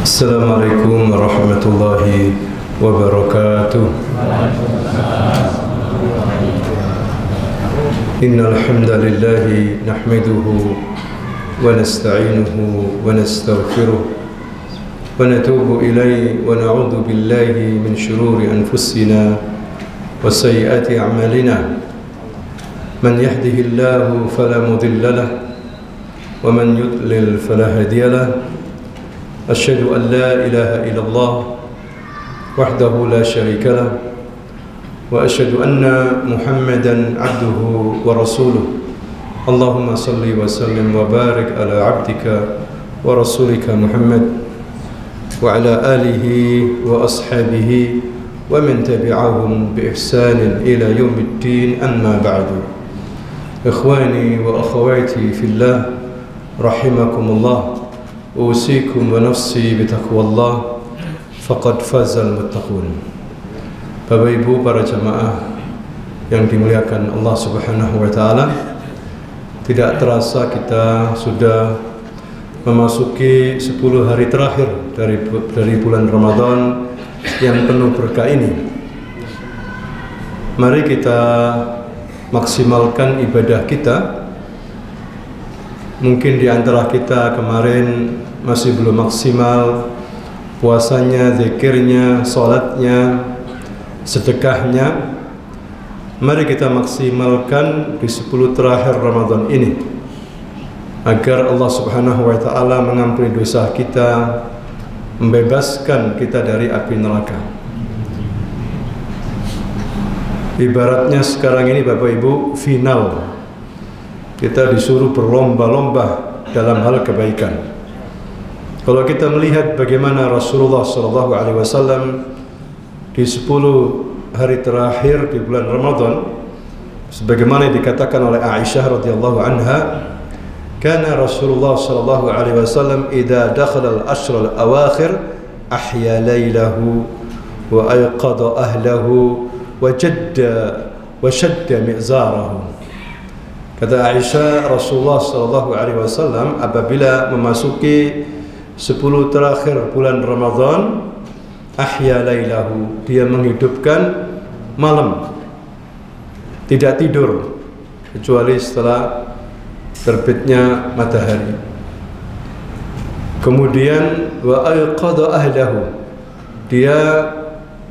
Assalamualaikum warahmatullahi wabarakatuh. Innal hamdalillah nahmaduhu wa nasta'inuhu wa nastaghfiruh wa natubu ilayhi wa na'udzu billahi min shururi anfusina wa sayyiati a'malina. Man yahdihillahu fala mudilla lahu wa man yudlil fala hadiya lahu. Asyhadu an la ilaha illallah wahdahu la syarika lah wa asyhadu anna Muhammadan abduhu wa rasuluh. Allahumma salli wa sallim wa barik ala abdika wa rasulika Muhammad wa ala alihi wa ashabihi wa man tabi'ahum bi ihsanin ila yaumiddin, amma ba'du. Ikhwani wa akhawati fillah, rahimakumullah. Usikum wa nafsi bitaqwallah, faqad fazal muttaqun. Bapak Ibu para jamaah yang dimuliakan Allah Subhanahu wa taala, tidak terasa kita sudah memasuki 10 hari terakhir dari bulan Ramadan yang penuh berkah ini. Mari kita maksimalkan ibadah kita. Mungkin di antara kita kemarin masih belum maksimal puasanya, zikirnya, salatnya, sedekahnya. Mari kita maksimalkan di 10 terakhir Ramadan ini agar Allah Subhanahu wa taala mengampuni dosa kita, membebaskan kita dari api neraka. Ibaratnya sekarang ini Bapak Ibu final. Kita disuruh berlomba-lomba dalam hal kebaikan. Kalau kita melihat bagaimana Rasulullah SAW di 10 hari terakhir di bulan Ramadan, sebagaimana dikatakan oleh Aisyah radhiyallahu anha, kana Rasulullah SAW idza dakhala al-ashr al-awakhir ahya laylahu wa ayqadha ahlahu wa shadda mi'zarahu. Kata Aisyah, Rasulullah SAW apabila memasuki 10 terakhir bulan Ramadan, ahya lailahu, dia menghidupkan malam, tidak tidur kecuali setelah terbitnya matahari. Kemudian wa ayqadha ahlahu, dia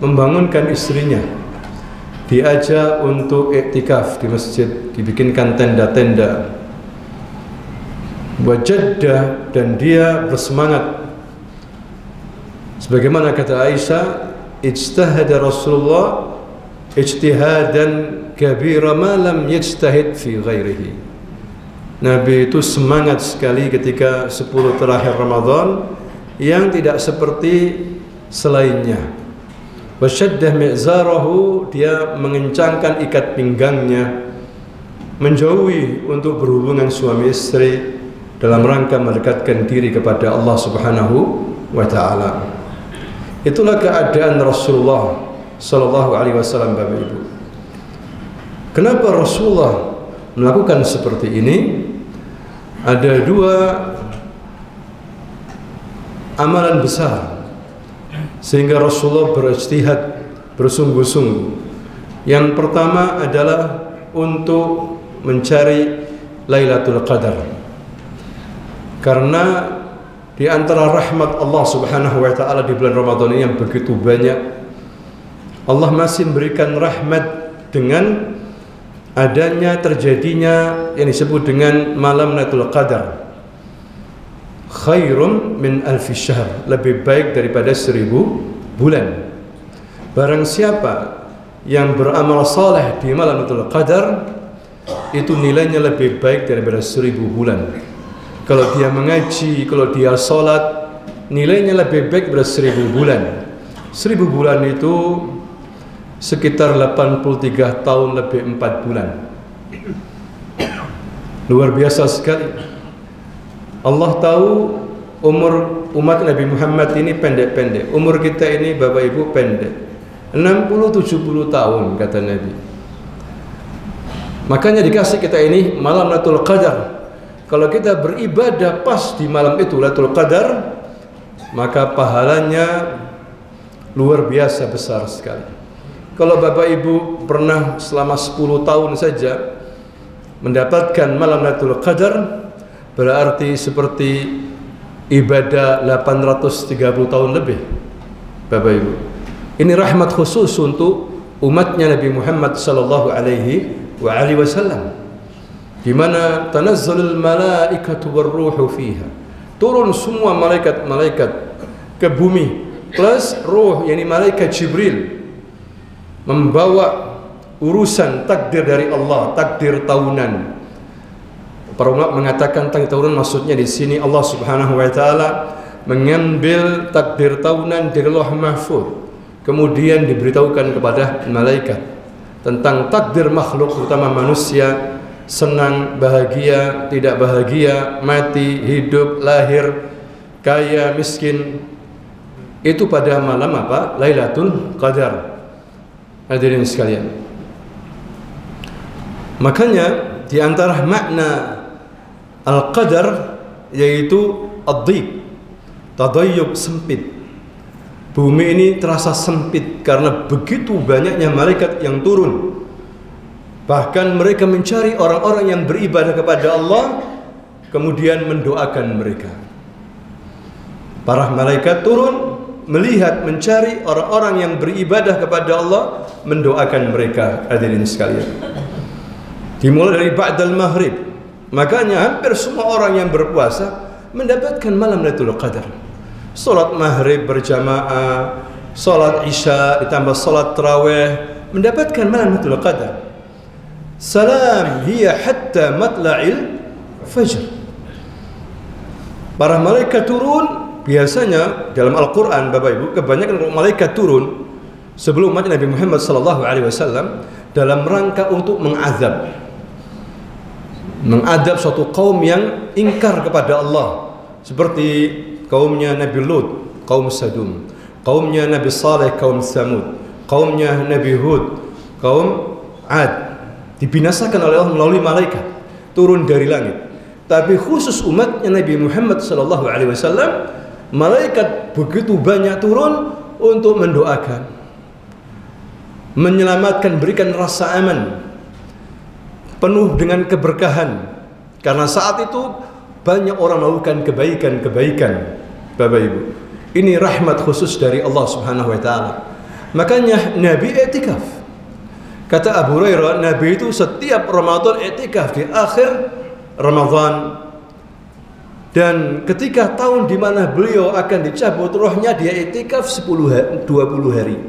membangunkan istrinya, diajak untuk iktikaf di masjid, dibikinkan tenda-tenda. Wajadda, dan dia bersemangat. Sebagaimana kata Aisyah, ijtahada Rasulullah ijtihadan kabira ma lam yajtahid fi ghairihi. Nabi itu semangat sekali ketika 10 terakhir Ramadan yang tidak seperti selainnya. Wasyaddah mi'zarahu, dia mengencangkan ikat pinggangnya, menjauhi untuk berhubungan suami istri dalam rangka mendekatkan diri kepada Allah Subhanahu wa taala. Itulah keadaan Rasulullah sallallahu alaihi wasallam, Bapak Ibu. Kenapa Rasulullah melakukan seperti ini? Ada 2 amalan besar sehingga Rasulullah berijtihad bersungguh-sungguh. Yang pertama adalah untuk mencari Lailatul Qadar, karena di antara rahmat Allah Subhanahu wa taala di bulan Ramadan ini yang begitu banyak, Allah masih memberikan rahmat dengan adanya terjadinya yang disebut dengan malam Lailatul Qadar. Khairum min alfi syahr, lebih baik daripada 1000 bulan. Barang siapa yang beramal saleh di malam Lailatul Qadar, itu nilainya lebih baik daripada 1000 bulan. Kalau dia mengaji, kalau dia salat, nilainya lebih baik daripada 1000 bulan. 1000 bulan itu sekitar 83 tahun lebih 4 bulan. Luar biasa sekali. Allah tahu umur umat Nabi Muhammad ini pendek-pendek. Umur kita ini Bapak Ibu pendek, 60-70 tahun kata Nabi. Makanya dikasih kita ini malam Lailatul Qadar. Kalau kita beribadah pas di malam itu Lailatul Qadar, maka pahalanya luar biasa besar sekali. Kalau Bapak Ibu pernah selama 10 tahun saja mendapatkan malam Lailatul Qadar, berarti seperti ibadah 830 tahun lebih. Bapak Ibu, ini rahmat khusus untuk umatnya Nabi Muhammad sallallahu alaihi wasallam, di mana tanazzalul malaikatu warruhu fiha, turun semua malaikat-malaikat ke bumi plus ruh, yakni malaikat Jibril, membawa urusan takdir dari Allah, takdir tahunan. Para ulama mengatakan takdir tahunan maksudnya di sini Allah Subhanahu wa taala mengambil takdir tahunan dari Lauh Mahfuz, kemudian diberitahukan kepada malaikat tentang takdir makhluk, terutama manusia, senang, bahagia, tidak bahagia, mati, hidup, lahir, kaya, miskin, itu pada malam apa? Lailatul Qadar. Hadirin sekalian, makanya di antara makna Al-Qadar yaitu ad-dhiq, tadayyuq, sempit. Bumi ini terasa sempit karena begitu banyaknya malaikat yang turun. Bahkan mereka mencari orang-orang yang beribadah kepada Allah, kemudian mendoakan mereka. Para malaikat turun melihat, mencari orang-orang yang beribadah kepada Allah, mendoakan mereka. Hadirin sekalian, dimulai dari ba'dal maghrib. Makanya hampir semua orang yang berpuasa mendapatkan malam Lailatul Qadar. Salat maghrib berjamaah, salat isya ditambah salat tarawih, mendapatkan malam Lailatul Qadar. Salam hiya hatta matla'il fajr. Para malaikat turun biasanya dalam Al-Quran, Bapak Ibu, kebanyakan malaikat turun sebelum umat Nabi Muhammad SAW dalam rangka untuk mengadab suatu kaum yang ingkar kepada Allah, seperti kaumnya Nabi Lut, kaum Sadum, kaumnya Nabi Saleh, kaum Thamud, kaumnya Nabi Hud, kaum Ad. Dibinasakan oleh Allah melalui malaikat turun dari langit. Tapi khusus umatnya Nabi Muhammad SAW, malaikat begitu banyak turun untuk mendoakan, menyelamatkan, berikan rasa aman, penuh dengan keberkahan. Karena saat itu banyak orang melakukan kebaikan-kebaikan. Bapak Ibu, ini rahmat khusus dari Allah Subhanahu wa taala. Makanya Nabi i'tikaf. Kata Abu Hurairah, Nabi itu setiap Ramadan i'tikaf di akhir Ramadan. Dan ketika tahun di mana beliau akan dicabut rohnya, dia i'tikaf 20 hari.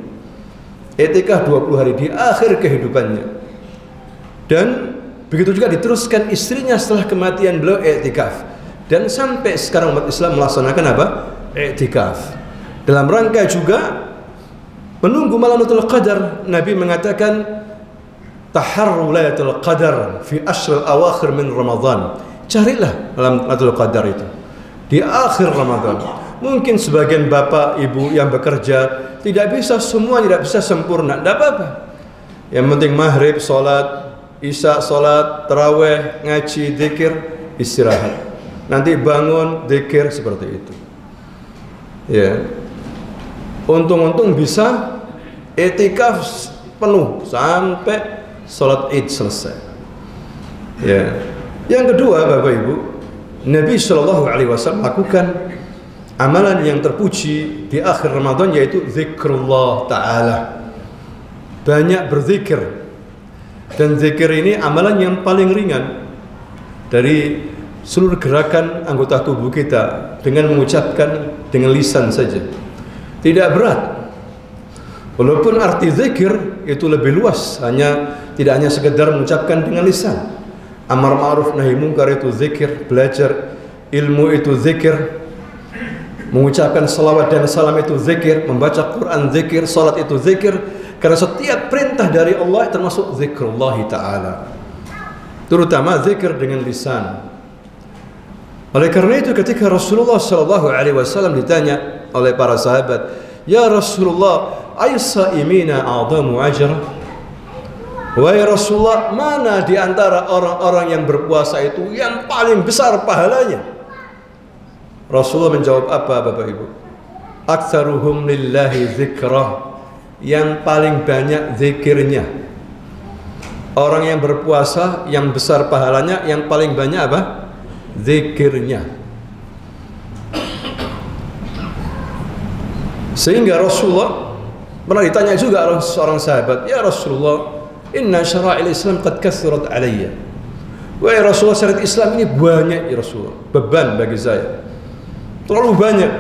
I'tikaf 20 hari di akhir kehidupannya. Dan begitu juga diteruskan istrinya setelah kematian beliau i'tikaf. Dan sampai sekarang umat Islam melaksanakan apa? I'tikaf. Dalam rangka juga menunggu malam Lailatul Qadar, Nabi mengatakan taharru Lailatul Qadar fi ashril awakhir min Ramadan. Carilah malam Lailatul Qadar itu di akhir Ramadan. Mungkin sebagian bapak ibu yang bekerja tidak bisa semua, tidak bisa sempurna, tidak apa-apa. Yang penting maghrib sholat, isya sholat, taraweh, ngaji, dzikir, istirahat. Nanti bangun, dzikir, seperti itu. Ya, untung-untung bisa i'tikaf penuh sampai sholat Id selesai. Ya. Yang kedua, Bapak Ibu, Nabi SAW lakukan amalan yang terpuji di akhir Ramadan, yaitu zikrullah ta'ala. Banyak berzikir. Dan zikir ini amalan yang paling ringan dari seluruh gerakan anggota tubuh kita, dengan mengucapkan dengan lisan saja. Tidak berat. Walaupun arti zikir itu lebih luas, tidak hanya sekedar mengucapkan dengan lisan. Amar ma'ruf nahi munkar itu zikir, belajar ilmu itu zikir, mengucapkan salawat dan salam itu zikir, membaca Quran zikir, salat itu zikir. Karena setiap perintah dari Allah termasuk zikrullah ta'ala, terutama zikir dengan lisan. Oleh karena itu ketika Rasulullah SAW ditanya oleh para sahabat, "Ya Rasulullah, ayyus-saimina a'zamu ajra?" Wahai Rasulullah, mana di antara orang-orang yang berpuasa itu yang paling besar pahalanya? Rasulullah menjawab apa, Bapak Ibu? aktsaruhum lillahi dzikra, yang paling banyak zikirnya. Orang yang berpuasa yang besar pahalanya, yang paling banyak apa? Zikirnya. Sehingga Rasulullah pernah ditanya juga oleh seorang sahabat, "Ya Rasulullah, inna syara'il Islam qad kathurat alayya." Wahai Rasulullah, syariat Islam ini banyak ya Rasulullah, beban bagi saya, terlalu banyak.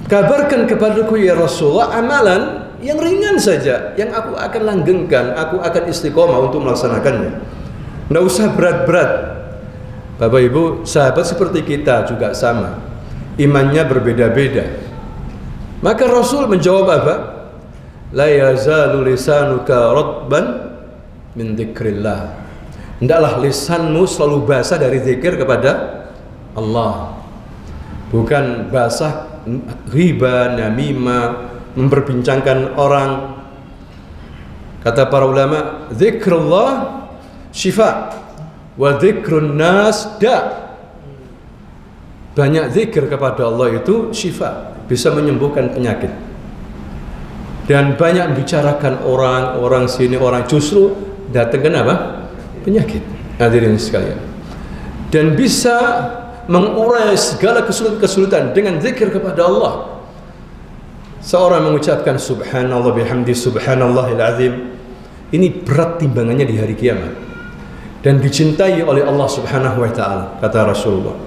Kabarkan kepadaku ya Rasulullah amalan yang ringan saja, yang aku akan langgengkan, aku akan istiqomah untuk melaksanakannya. Nggak usah berat-berat. Bapak Ibu, sahabat seperti kita juga sama, imannya berbeda-beda. Maka Rasul menjawab apa? La yazalu lisanuka ratban min dzikrillah. Hendaklah lisanmu selalu basah dari zikir kepada Allah. Bukan basah riba, namimah, memperbincangkan orang. Kata para ulama, zikrullah syifa wa zikrun nas da. Banyak zikir kepada Allah itu syifa, bisa menyembuhkan penyakit. Dan banyak bicarakan orang sini, orang justru datangkan apa? Penyakit. Hadirin sekalian. Dan bisa mengurai segala kesulitan dengan zikir kepada Allah. Seorang mengucapkan subhanallah bihamdi subhanallahil azim, ini berat timbangannya di hari kiamat dan dicintai oleh Allah Subhanahu wa taala, kata Rasulullah.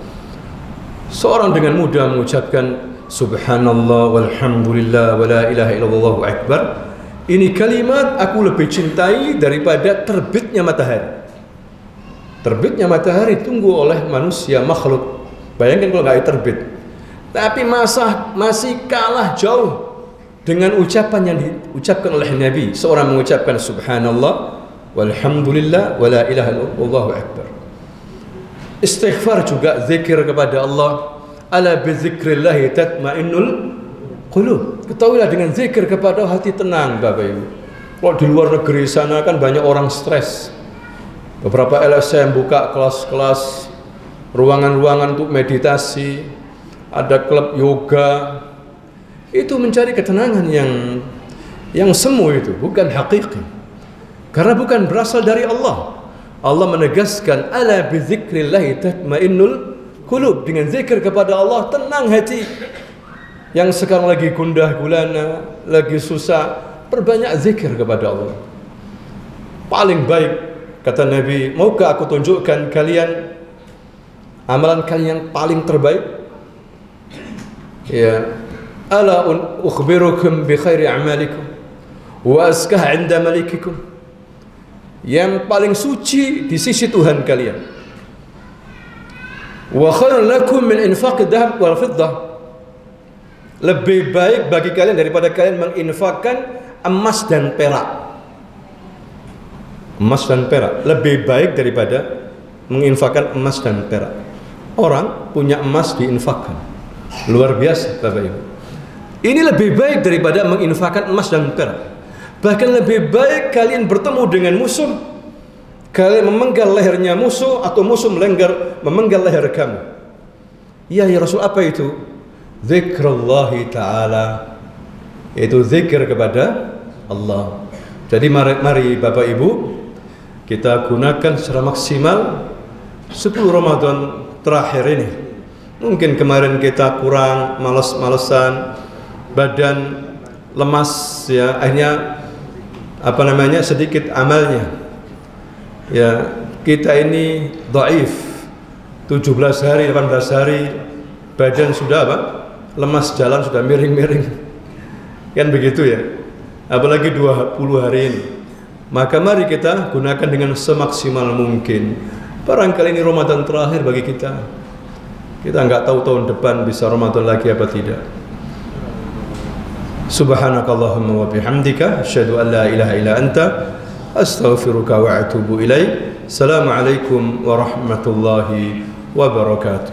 Seorang dengan mudah mengucapkan subhanallah walhamdulillah wala ilaha illallah akbar, ini kalimat aku lebih cintai daripada terbitnya matahari. Terbitnya matahari tunggu oleh manusia makhluk. Bayangkan kalau nggak terbit. Tapi masih kalah jauh dengan ucapan yang diucapkan oleh Nabi. Seorang mengucapkan subhanallah walhamdulillah wala ilaha illallah akbar. Istighfar juga zikir kepada Allah. Ala bizikrillah tatmainnul qulub. Ketahuilah dengan zikir kepada hati tenang, Bapak Ibu. Kalau di luar negeri sana kan banyak orang stres. Beberapa LSM buka kelas-kelas, ruangan-ruangan untuk meditasi, ada klub yoga. Itu mencari ketenangan yang semu, itu bukan hakiki. Karena bukan berasal dari Allah. Allah menegaskan ala bizikrillah tatmainnul qulub, dengan zikir kepada Allah tenang hati. Yang sekarang lagi gundah gulana, lagi susah, perbanyak zikir kepada Allah. Paling baik, kata Nabi, maukah aku tunjukkan kalian amalan kalian yang paling terbaik? Ya, ala ukhbirukum bi khairi a'malikum wa azkah 'inda malikikum. Yang paling suci di sisi Tuhan kalian. Wa khairun lakum min infaqid dhahab wal fiddah. Lebih baik bagi kalian daripada kalian menginfakkan emas dan perak. Emas dan perak lebih baik daripada menginfakkan emas dan perak. Orang punya emas diinfakkan, luar biasa Bapak Ibu. Ini lebih baik daripada menginfakkan emas dan perak. Bahkan lebih baik kalian bertemu dengan musuh, kalian memenggal lehernya musuh, atau musuh memenggal leher kamu. Ya Rasul, apa itu? Zikrullahi ta'ala, yaitu zikir kepada Allah. Jadi mari Bapak Ibu, kita gunakan secara maksimal 10 Ramadan terakhir ini. Mungkin kemarin kita kurang males-malesan, badan lemas ya, akhirnya sedikit amalnya. Ya, kita ini dhaif. 17 hari, 18 hari badan sudah lemas, jalan sudah miring-miring. Kan begitu ya. Apalagi 20 hari ini. Maka mari kita gunakan dengan semaksimal mungkin. Barangkali ini Ramadan terakhir bagi kita. Kita nggak tahu tahun depan bisa Ramadan lagi apa tidak. Subhanakallahumma wa bihamdika asyhadu an la ilaha illa anta astaghfiruka wa atubu ilaik. Assalamualaikum warahmatullahi wabarakatuh.